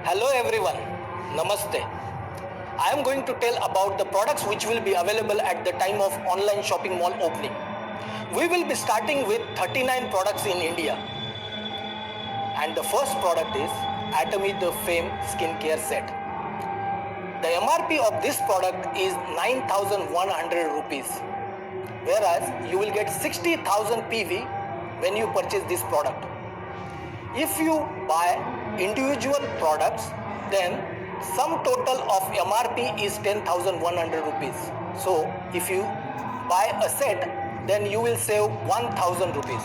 Hello everyone, Namaste. I am going to tell about the products which will be available at the time of online shopping mall opening. We will be starting with 39 products in India. And the first product is Atomy the Fame Skincare Set. The MRP of this product is 9,100 rupees, whereas you will get 60,000 PV when you purchase this product. If you buy individual products, then sum total of MRP is 10,100 rupees. So if you buy a set, then you will save 1,000 rupees.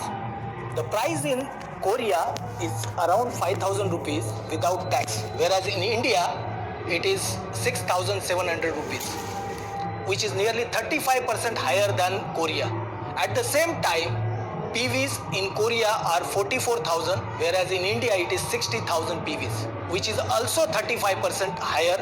The price in Korea is around 5,000 rupees without tax, whereas in India it is 6,700 rupees, which is nearly 35% higher than Korea. At the same time, PVs in Korea are 44,000, whereas in India it is 60,000 PVs, which is also 35% higher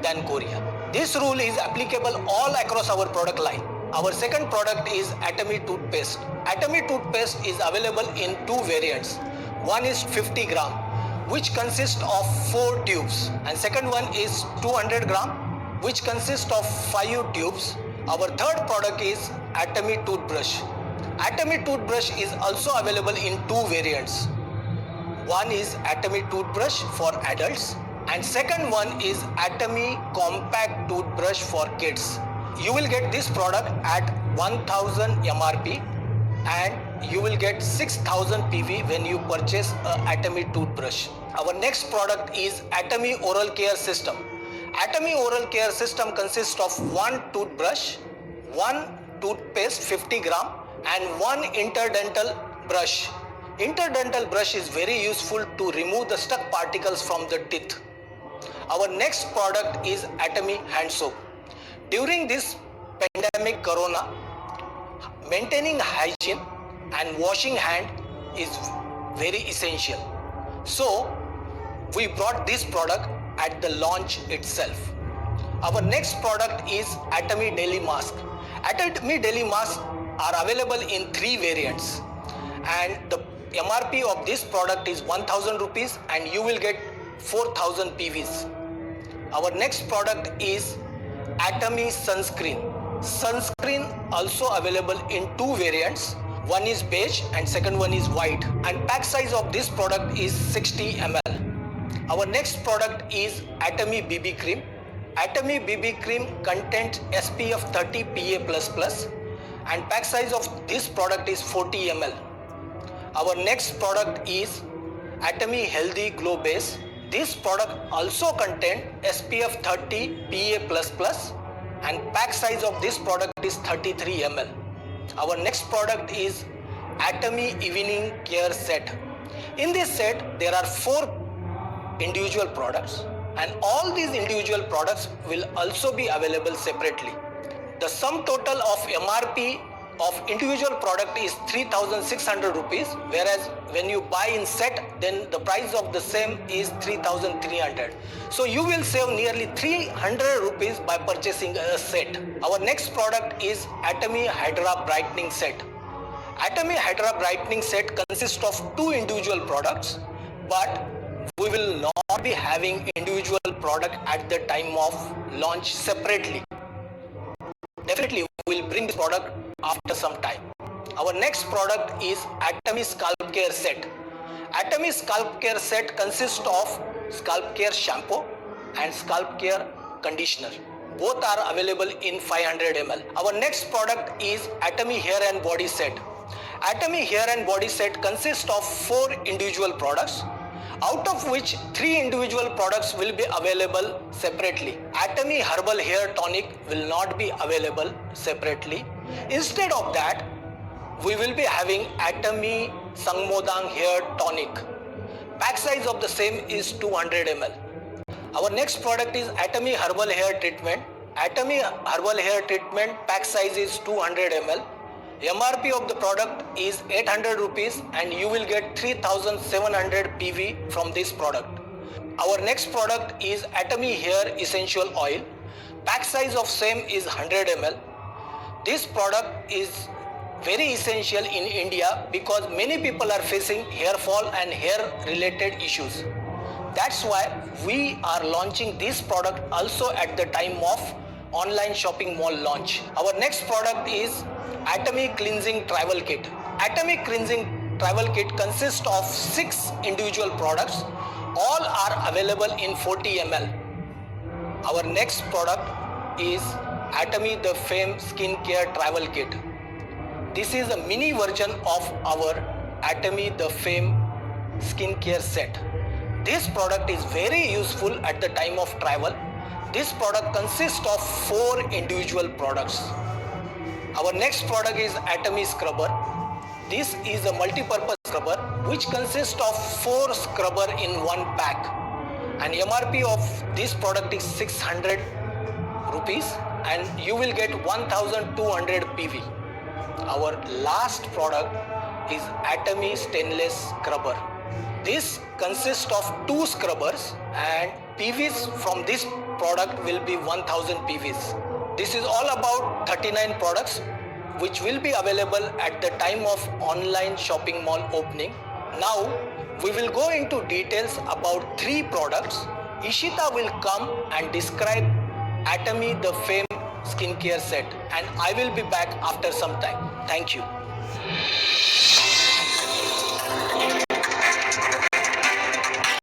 than Korea. This rule is applicable all across our product line. Our second product is Atomy toothpaste. Atomy toothpaste is available in two variants. One is 50 gram, which consists of 4 tubes, and second one is 200 gram, which consists of 5 tubes. Our third product is Atomy toothbrush. Atomy toothbrush is also available in two variants. One is Atomy toothbrush for adults, and second one is Atomy compact toothbrush for kids. You will get this product at 1000 MRP and you will get 6000 PV when you purchase a Atomy toothbrush. Our next product is Atomy oral care system. Atomy oral care system consists of one toothbrush, one toothpaste 50 gram, and one interdental brush. Interdental brush is very useful to remove the stuck particles from the teeth. Our next product is Atomy hand soap. During this pandemic corona, maintaining hygiene and washing hand is very essential. So we brought this product at the launch itself. Our next product is Atomy Daily Mask. Atomy Daily Mask are available in 3 variants, and the MRP of this product is 1000 rupees and you will get 4000 PVs. Our next product is Atomy sunscreen. Sunscreen also available in 2 variants. One is beige and second one is white, and pack size of this product is 60 ml. Our next product is Atomy BB cream. Atomy BB cream contains SPF 30 PA++, and pack size of this product is 40 ml. Our next product is Atomy Healthy Glow Base. This product also contains SPF 30 PA++, and pack size of this product is 33 ml. Our next product is Atomy Evening Care Set. In this set, there are 4 individual products, and all these individual products will also be available separately. The sum total of MRP of individual product is 3,600 rupees, whereas when you buy in set, then the price of the same is 3,300. So you will save nearly 300 rupees by purchasing a set. Our next product is Atomy Hydra Brightening Set. Atomy Hydra Brightening Set consists of 2 individual products, but we will not be having individual product at the time of launch separately. Definitely we will bring this product after some time. Our next product is Atomy Scalp Care Set. Atomy Scalp Care Set consists of Scalp Care Shampoo and Scalp Care Conditioner. Both are available in 500 ml. Our next product is Atomy Hair and Body Set. Atomy Hair and Body Set consists of 4 individual products, out of which 3 individual products will be available separately. Atomy Herbal Hair Tonic will not be available separately. Instead of that, we will be having Atomy Sangmodang Hair Tonic. Pack size of the same is 200 ml. Our next product is Atomy Herbal Hair Treatment. Atomy Herbal Hair Treatment pack size is 200 ml. MRP of the product is 800 rupees and you will get 3,700 PV from this product. Our next product is Atomy Hair Essential Oil. Pack size of same is 100 ml. This product is very essential in India because many people are facing hair fall and hair related issues. That's why we are launching this product also at the time of online shopping mall launch. Our next product is Atomy Cleansing Travel Kit. Atomy Cleansing Travel Kit consists of 6 individual products. All are available in 40 ml. Our next product is Atomy The Fame Skincare Travel Kit. This is a mini version of our Atomy The Fame Skincare set. This product is very useful at the time of travel. This product consists of 4 individual products. Our next product is Atomy Scrubber. This is a multi-purpose scrubber which consists of 4 scrubber in one pack. And MRP of this product is 600 rupees and you will get 1200 PV. Our last product is Atomy Stainless Scrubber. This consists of 2 scrubbers and PVs from this product will be 1000 PVs. This is all about 39 products which will be available at the time of online shopping mall opening. Now we will go into details about 3 products. Ishita will come and describe Atomy The Fame Skincare set and I will be back after some time. Thank you.